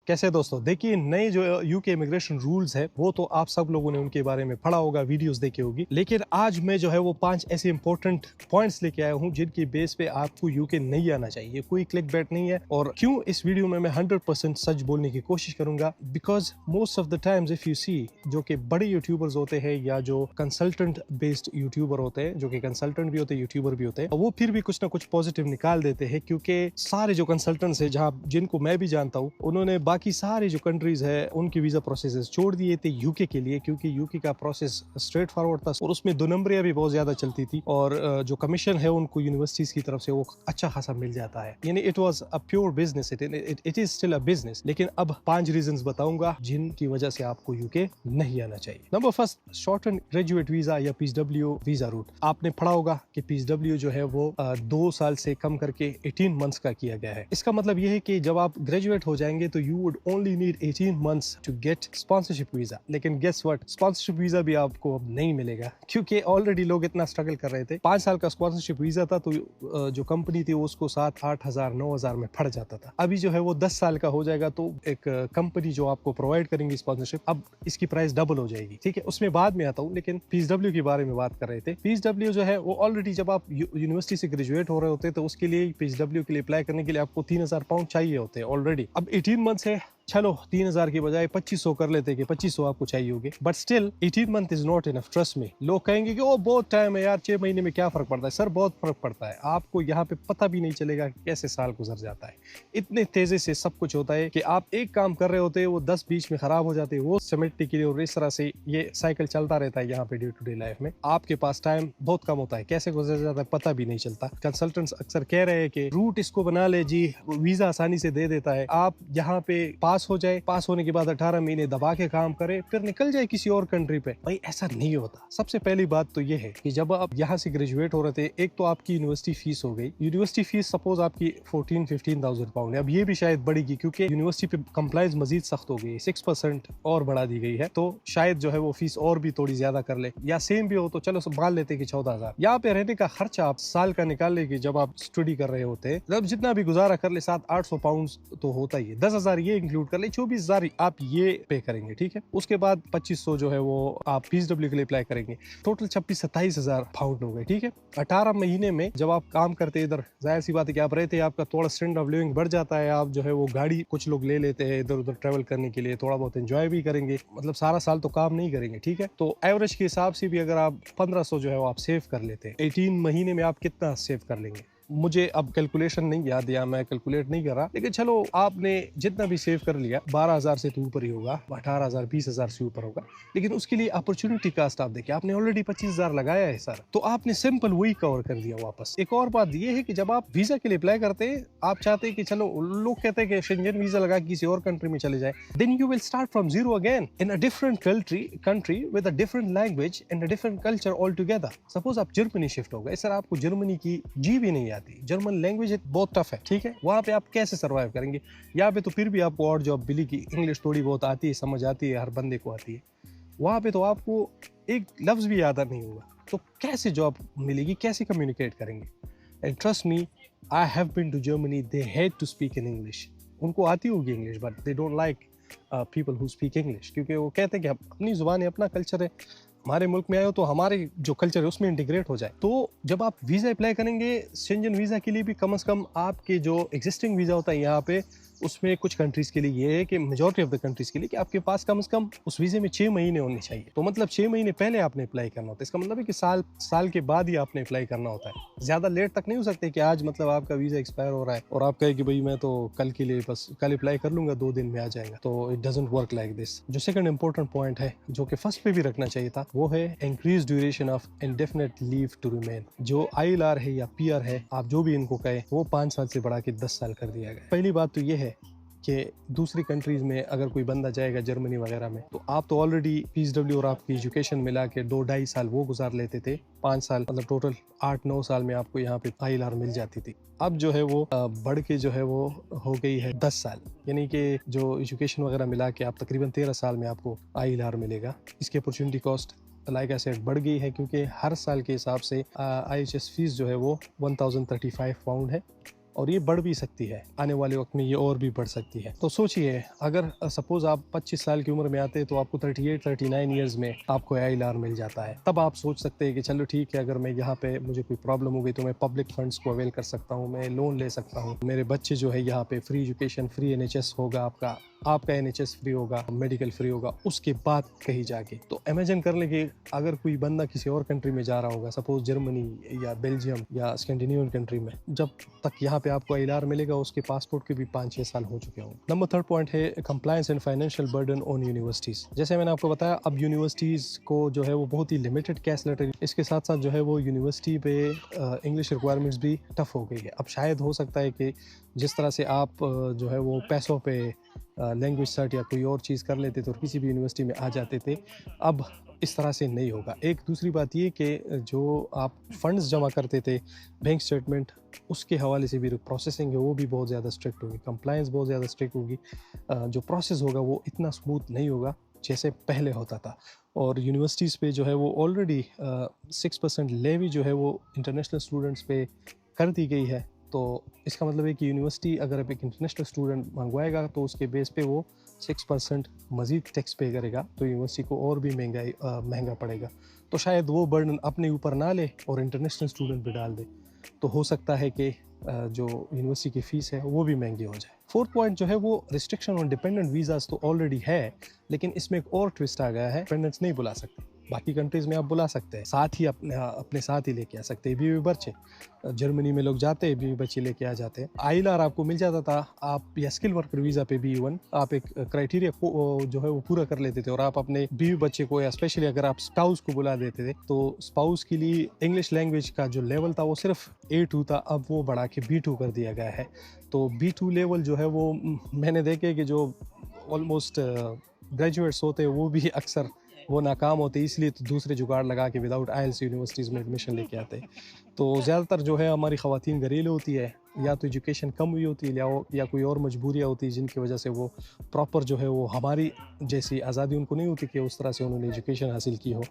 कैसे दोस्तों, देखिए नए जो यूके इमिग्रेशन रूल्स है वो तो आप सब लोगों ने उनके बारे में पढ़ा होगा, वीडियोस देखी होगी, लेकिन आज मैं जो है वो 5 ऐसे इंपॉर्टेंट पॉइंट्स लेके आया हूँ जिनकी बेस पे आपको यूके नहीं आना चाहिए। कोई क्लिक बैट नहीं है। और क्यों इस वीडियो में मैं 100% सच बोलने की कोशिश करूंगा, because most of the times if you see, जो कि बड़े यूट्यूबर्स होते हैं या जो कंसल्टेंट बेस्ड यूट्यूबर होते हैं, जो कि कंसल्टेंट भी होते हैं यूट्यूबर भी होते हैं, वो फिर भी कुछ ना कुछ पॉजिटिव निकाल देते हैं, क्योंकि सारे जो कंसल्टेंट्स है जहाँ जिनको मैं भी जानता हूँ, उन्होंने बाकी सारे जो कंट्रीज है उनकी वीजा प्रोसेस छोड़ दिए थे यूके के लिए, क्योंकि यूके का प्रोसेस स्ट्रेट फॉरवर्ड था और उसमें 2 नंबरियां भी बहुत ज्यादा चलती थी और जो कमीशन है उनको यूनिवर्सिटीज की तरफ से वो अच्छा खासा मिल जाता है। यानी it was a pure business, it is still a business. लेकिन अब 5 रीजंस बताऊंगा जिनकी वजह से आपको यूके नहीं आना चाहिए। Number first, short and graduate visa या पीएसडब्ल्यू वीजा रूट। आपने पढ़ा होगा कि पीएसडब्ल्यू जो है वो 2 साल से कम करके 18 मंथ्स का किया गया है। इसका मतलब ये है कि जब आप ग्रेजुएट हो जाएंगे तो you would only need 18 months to get sponsorship visa. लेकिन गेस व्हाट, स्पॉन्सरशिप वीजा भी आपको अब नहीं मिलेगा, क्योंकि ऑलरेडी लोग इतना स्ट्रगल कर रहे थे। 5 साल का स्पॉन्सरशिप वीजा था तो जो कंपनी थी उसको 7-8 हजार 9 हजार में फट जाता था। अभी जो है वो 10 साल का हो जाएगा तो एक कंपनी जो आपको प्रोवाइड करेंगी स्पॉन्सरशिप, अब इसकी प्राइस डबल हो जाएगी। ठीक है, उसमें बाद में आता हूँ, लेकिन पीएसडब्ल्यू के बारे में बात कर रहे थे। पीएसडब्ल्यू जो है वो ऑलरेडी जब आप यूनिवर्सिटी से ग्रेजुएट हो रहे होते हैं तो उसके लिए पीएसडब्ल्यू के लिए अप्लाई करने के लिए आपको 3000 पाउंड चाहिए होते हैं ऑलरेडी। अब 18 मंथ से चलो 3000 की बजाय 2500 कर लेते कि 2500 आपको चाहिए होगे, but still 18 month is not enough. Trust में लोग कहेंगे कि वो बहुत टाइम है यार, 6 महीने में क्या फर्क पड़ता है। सर बहुत फर्क पड़ता है, आपको यहाँ पे पता भी नहीं चलेगा कि कैसे साल गुजर जाता है। इतने तेजी से सब कुछ होता है कि आप एक काम कर रहे होते हैं, वो 10 बीच में खराब हो जाते हैं, वो समेटने के लिए, और इस तरह से ये साइकिल चलता रहता है यहाँ पे डे टू डे लाइफ में। आपके पास टाइम बहुत कम होता है, कैसे गुजर जाता है पता भी नहीं चलता। कंसल्टेंट्स अक्सर कह रहे हैं कि रूट इसको बना ले जी, वीजा आसानी से दे देता है, आप यहाँ पे पास हो जाए, पास होने के बाद 18 महीने दबा के काम करे, फिर निकल जाए किसी और कंट्री पे। भाई ऐसा नहीं होता। सबसे पहली बात तो ये है कि जब आप यहाँ से ग्रेजुएट हो रहे थे, एक तो आपकी यूनिवर्सिटी फीस हो गई। यूनिवर्सिटी फीस सपोज आपकी 14-15,000 पाउंड है। अब ये भी शायद बढ़ेगी क्योंकि यूनिवर्सिटी पे कंप्लायंस मजीद सख्त हो गई, 6% और बढ़ा दी गई है, तो शायद जो है वो फीस और भी थोड़ी ज्यादा कर ले, या सेम भी हो तो चलो मान लेते कि 14,000। यहाँ पे रहने का खर्चा आप साल का निकाल ले कि जब आप स्टडी कर रहे होते हैं, जब जितना भी गुजारा कर ले 700-800 पाउंड तो होता ही है। 10,000 ये इंक्लूड कर ले, 24,000 आप ये पे करेंगे। ठीक है, उसके बाद 2500 जो है वो आप पीएसडब्ल्यू के लिए अप्लाई करेंगे। टोटल 26-27,000 पाउंड हो गए। ठीक है, 18 महीने में जब आप काम करते इधर, जाहिर सी बात है कि आप रहते हैं, आपका थोड़ा स्टैंडर्ड ऑफ लिविंग बढ़ जाता है। आप जो है वो गाड़ी कुछ लोग ले लेते हैं इधर उधर ट्रेवल करने के लिए, थोड़ा बहुत एंजॉय भी करेंगे। मतलब सारा साल तो काम नहीं करेंगे। ठीक है, तो एवरेज के हिसाब से भी अगर आप 1500 जो है वो आप सेव कर लेते हैं, 18 महीने में आप कितना सेव कर लेंगे? मुझे अब कैलकुलेशन नहीं याद, या मैं कैलकुलेट नहीं कर रहा, लेकिन चलो आपने जितना भी सेव कर लिया 12,000 से तो ऊपर ही होगा, 18,000 20,000 से ऊपर होगा। लेकिन उसके लिए अपॉर्चुनिटी कास्ट आप देखिए, आपने ऑलरेडी 25,000 लगाया है सर, तो आपने सिंपल वही कवर कर दिया वापस। एक और बात ये है कि जब आप वीजा के लिए अप्लाई करते हैं, आप चाहते हैं कि चलो, लोग कहते हैं कि शेंजन वीजा लगा किसी और कंट्री में चले जाए, then you will start from zero again in a different country with a different language and a different culture all together. Suppose आप जर्मनी शिफ्ट हो गए सर, आपको जर्मनी की जी भी नहीं, जर्मन लैंग्वेज बहुत टफ है। ठीक है, वहां पे आप कैसे सरवाइव करेंगे? यहाँ पे तो फिर भी आपको और जॉब मिली कि इंग्लिश थोड़ी बहुत आती है, समझ आती है, हर बंदे को आती है। वहां पे तो आपको एक लफ्ज भी याद नहीं होगा, तो कैसे जॉब मिलेगी, कैसे कम्युनिकेट करेंगे? And trust me, I have been to Germany, they hate to speak in English. उनको आती होगी English, but they don't like people who speak English, क्योंकि वो कहते हैं कि अपनी जुबान है, अपना कल्चर है, हमारे मुल्क में आए हो तो हमारे जो कल्चर है उसमें इंटीग्रेट हो जाए। तो जब आप वीजा अप्लाई करेंगे शेंजन वीजा के लिए भी, कम से कम आपके जो एग्जिस्टिंग वीजा होता है यहाँ पे, उसमें कुछ कंट्रीज के लिए ये है कि मेजॉरिटी ऑफ द कंट्रीज के लिए कि आपके पास कम से कम उस वीजे में 6 महीने होने चाहिए। तो मतलब 6 महीने पहले आपने अप्लाई करना होता है। इसका मतलब है कि साल के बाद ही आपने अप्लाई करना होता है। ज्यादा लेट तक नहीं हो सकते कि आज मतलब आपका वीजा एक्सपायर हो रहा है और आप कहे कि भाई मैं तो कल के लिए बस कल अप्लाई कर लूंगा, 2 दिन में आ जाएगा। तो it doesn't work like this. जो सेकंड इंपॉर्टेंट पॉइंट है, जो कि फर्स्ट पे भी रखना चाहिए था, वो है increase duration of indefinite leave to remain. जो ILR है या PR है, आप जो भी इनको कहे, वो 5 साल से बढ़ा के 10 साल कर दिया गया। पहली बात तो ये है कि दूसरी कंट्रीज में अगर कोई बंदा जाएगा जर्मनी वगैरह में, तो आप तो ऑलरेडी पीएसडब्ल्यू और आपकी एजुकेशन मिला के 2-2.5 साल वो गुजार लेते थे, 5 साल मतलब टोटल 8-9 साल में आपको यहाँ पे ILR मिल जाती थी। अब जो है वो बढ़ के जो है वो हो गई है 10 साल, यानी कि जो एजुकेशन वगैरह मिला के आप तकरीबन 13 साल में आपको ILR मिलेगा। इसकी opportunity cost like I said बढ़ गई है, क्योंकि हर साल के हिसाब से IHS फीस जो है वो 1035 पाउंड है اور یہ بڑھ بھی سکتی ہے آنے والے وقت میں، یہ اور بھی بڑھ سکتی ہے. تو سوچئے اگر سپوز آپ 25 سال کی عمر میں آتے تو آپ کو 38-39 ایئرز میں آپ کو ILR مل جاتا ہے. تب آپ سوچ سکتے ہیں کہ چلو ٹھیک ہے، اگر میں یہاں پہ مجھے کوئی پرابلم ہو گئی تو میں پبلک فنڈس کو اویل کر سکتا ہوں، میں لون لے سکتا ہوں، میرے بچے جو ہے یہاں پہ فری ایجوکیشن، فری NHS ہوگا، آپ کا NHS فری ہوگا، میڈیکل فری ہوگا اس کے بعد کہیں جا کے. تو امیجن کر لیں کہ اگر کوئی بندہ کسی اور کنٹری میں جا رہا ہوگا، سپوز جرمنی یا بیلجیم یا اسکینڈینیوین کنٹری میں، جب تک یہاں پہ آپ کو ILR ملے گا اس کے پاسپورٹ کے بھی 5-6 سال ہو چکے ہوں. نمبر 3 پوائنٹ ہے compliance and financial burden on universities. جیسے میں نے آپ کو بتایا، اب یونیورسٹیز کو جو ہے وہ بہت ہی لمیٹڈ کیس لیٹر، اس کے ساتھ ساتھ جو ہے وہ یونیورسٹی پہ انگلش ریکوائرمنٹس بھی ٹف ہو گئی ہے. اب شاید ہو سکتا ہے کہ جس طرح سے آپ جو ہے وہ پیسوں پہ لینگویج سرٹ یا کوئی اور چیز کر لیتے تھے اور کسی بھی یونیورسٹی میں آ جاتے تھے، اب اس طرح سے نہیں ہوگا. ایک دوسری بات یہ کہ جو آپ فنڈز جمع کرتے تھے، بینک اسٹیٹمنٹ، اس کے حوالے سے بھی پروسیسنگ ہے وہ بھی بہت زیادہ اسٹرکٹ ہوگی، کمپلائنس بہت زیادہ اسٹرکٹ ہوگی. جو پروسیس ہوگا وہ اتنا اسموتھ نہیں ہوگا جیسے پہلے ہوتا تھا. اور یونیورسٹیز پہ جو ہے وہ آلریڈی 6% لیوی جو ہے وہ انٹرنیشنل اسٹوڈنٹس پہ کر دی گئی ہے. تو اس کا مطلب ہے کہ یونیورسٹی اگر اب ایک انٹرنیشنل اسٹوڈنٹ منگوائے گا تو اس کے بیس پہ وہ 6% مزید ٹیکس پے کرے گا، تو یونیورسٹی کو اور بھی مہنگا پڑے گا. تو شاید وہ برڈن اپنے اوپر نہ لے اور انٹرنیشنل اسٹوڈنٹ پہ ڈال دے، تو ہو سکتا ہے کہ جو یونیورسٹی کی فیس ہے وہ بھی مہنگی ہو جائے. 4 پوائنٹ جو ہے وہ ریسٹرکشن آن ڈیپینڈنٹ ویزاز تو آلریڈی ہے، لیکن اس میں ایک اور ٹوسٹ آ گیا ہے، ڈیپینڈنٹس نہیں بلا سکتے. باقی کنٹریز میں آپ بلا سکتے ہیں، ساتھ ہی اپنے ساتھ ہی لے کے آ سکتے ہیں بیوی بچے. جرمنی میں لوگ جاتے ہیں، بیوی بچے لے کے آ جاتے ہیں. ILR آپ کو مل جاتا تھا، آپ یا اسکل ورکر ویزا پہ بھی ایون آپ ایک کرائٹیریا جو ہے وہ پورا کر لیتے تھے، اور آپ اپنے بیوی بچے کو یا اسپیشلی اگر آپ اسپاؤس کو بلا دیتے تھے تو اسپاؤس کے لیے انگلش لینگویج کا جو لیول تھا وہ صرف A2 تھا، اب وہ بڑھا کے B2 کر دیا گیا ہے. تو B2 لیول جو ہے وہ میں نے دیکھے کہ جو آلموسٹ گریجویٹس ہوتے ہیں وہ بھی اکثر وہ ناکام ہوتے، اس لیے تو دوسرے جگاڑ لگا کے وداؤٹ IELTS یونیورسٹیز میں ایڈمیشن لے کے آتے. تو زیادہ تر جو ہے ہماری خواتین گھریلو ہوتی ہے، یا تو ایجوکیشن کم ہوئی ہوتی ہے یا کوئی اور مجبوریاں ہوتی ہیں جن کی وجہ سے وہ پراپر جو ہے وہ ہماری جیسی آزادی ان کو نہیں ہوتی کہ اس طرح سے انہوں نے ایجوکیشن حاصل کی ہو.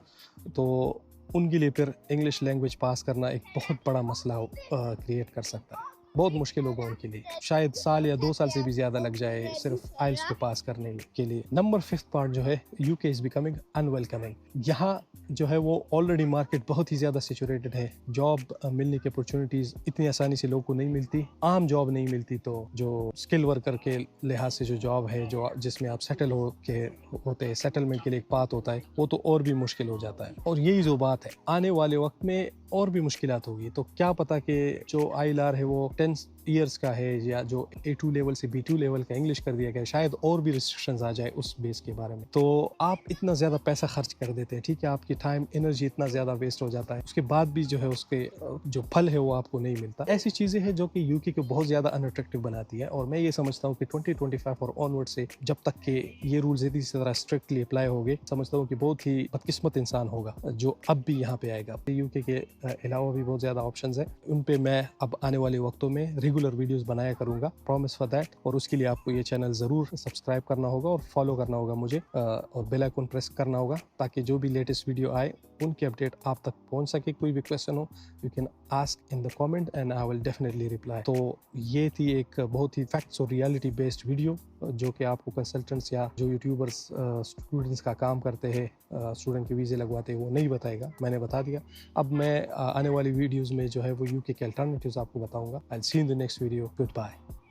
تو ان کے لیے پھر انگلش لینگویج پاس کرنا ایک بہت بڑا مسئلہ کریٹ کر سکتا ہے. بہت مشکل ہوگا ان کے لیے، شاید سال یا 2 سال سے بھی زیادہ لگ جائے صرف IELTS کو پاس کرنے کے لیے. نمبر 5 پارٹ جو ہے UK is becoming in welcoming. یہاں جو ہے وہ آلریڈی مارکیٹ بہت ہی زیادہ سیچوریٹڈ ہے، جاب ملنے کی اپرچونیٹیز اتنی آسانی سے لوگوں کو نہیں ملتی، عام جاب نہیں ملتی. تو جو اسکل ورکر کے لحاظ سے جو جاب ہے جس میں آپ سیٹل ہوتے ہیں، سیٹلمنٹ کے لیے ایک پاتھ ہوتا ہے، وہ تو اور بھی مشکل ہو جاتا ہے. اور یہی جو بات ہے آنے والے وقت میں اور بھی مشکلات ہوگی. تو کیا پتا کہ جو ILR ہے وہ 10 ایئرس کا ہے، یا جو A2 لیول سے B2 لیول کا انگلش کر دیا گیا، شاید اور بھی ریسٹرکشنز آ جائے اس بیس کے بارے میں. تو آپ اتنا زیادہ پیسہ خرچ کر دیتے ہیں، ٹھیک ہے، آپ کی ٹائم انرجی اتنا زیادہ ویسٹ ہو جاتا ہے، اس کے بعد بھی جو ہے اس کے جو پھل ہے وہ آپ کو نہیں ملتا. ایسی چیزیں ہیں جو کہ UK کو بہت زیادہ ان اٹریکٹیو بناتی ہے. اور میں یہ سمجھتا ہوں کہ 2025 اور آنورڈ سے جب تک کہ یہ رولز اسی طرح اسٹرکٹلی اپلائی ہوگے، سمجھتا ہوں کہ بہت ہی بدقسمت انسان ہوگا جو اب بھی یہاں پہ آئے گا. UK کے علاوہ بھی بہت زیادہ آپشنز ہیں، ان پہ میں اب آنے والے وقتوں میں ریگولر ویڈیوز بنایا کروں گا، پرومس فار دیٹ. اور اس کے لیے آپ کو یہ چینل ضرور سبسکرائب کرنا ہوگا اور فالو کرنا ہوگا مجھے، اور بیل آئیکن پریس کرنا ہوگا تاکہ جو بھی لیٹسٹ ویڈیو آئے ان کی اپڈیٹ آپ تک پہنچ سکے. کوئی بھی question who you can ask in the comment and I will definitely reply. تو یہ تھی ایک بہت ہی فیکٹس اور ریالٹی بیسڈ ویڈیو جو کہ آپ کو کنسلٹنٹس یا جو یوٹیوبرس اسٹوڈنٹس کا کام کرتے ہیں، اسٹوڈنٹ کے ویزے لگواتے ہیں، وہ نہیں بتائے گا. میں نے بتا دیا. اب میں آنے والی ویڈیوز میں جو ہے وہ UK کے الٹرنیٹیوز آپ کو بتاؤں گا. I'll see you in the next video. Goodbye.